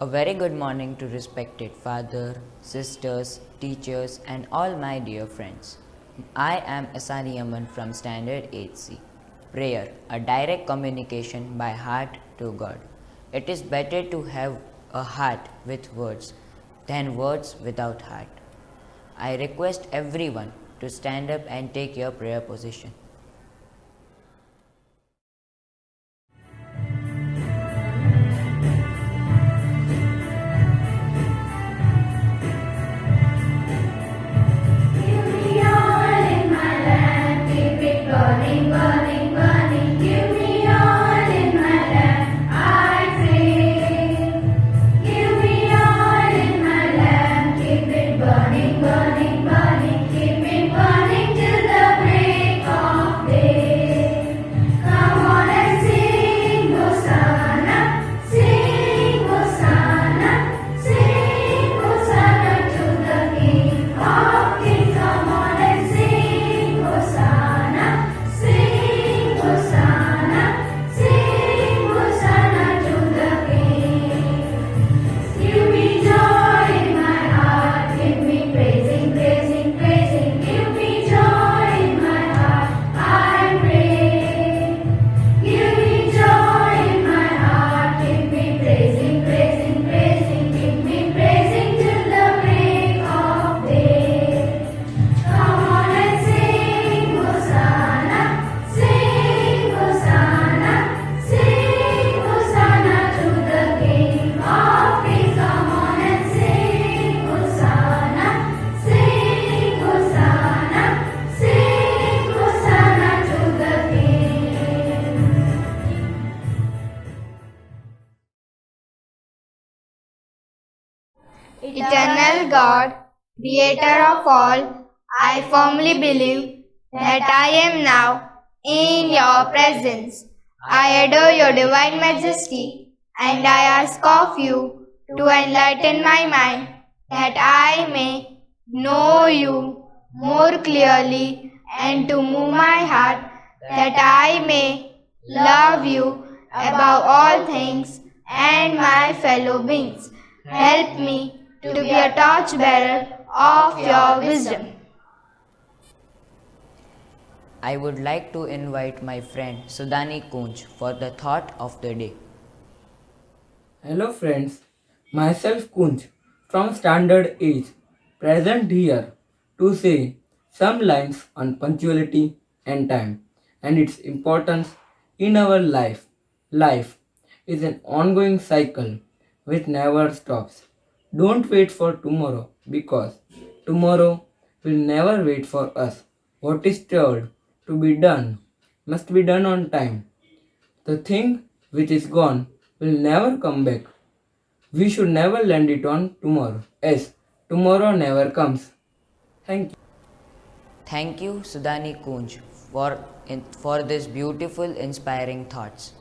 A very good morning to respected father, sisters, teachers and all my dear friends. I am Asani Aman from Standard 8C. Prayer, a direct communication by heart to God. It is better to have a heart with words than words without heart. I request everyone to stand up and take your prayer position. Eternal God, Creator of all, I firmly believe that I am now in your presence. I adore your divine majesty and I ask of you to enlighten my mind that I may know you more clearly and to move my heart that I may love you above all things and my fellow beings. Help me to be a torchbearer of your wisdom. I would like to invite my friend Sudhani Kunj for the thought of the day. Hello friends, myself Kunj from Standard 8 present here to say some lines on punctuality and time and its importance in our life. Life is an ongoing cycle which never stops. Don't wait for tomorrow because tomorrow will never wait for us. What is told to be done must be done on time. The thing which is gone will never come back. We should never land it on tomorrow, as tomorrow never comes. Thank you. Thank you Sudhani Kunj for these beautiful inspiring thoughts.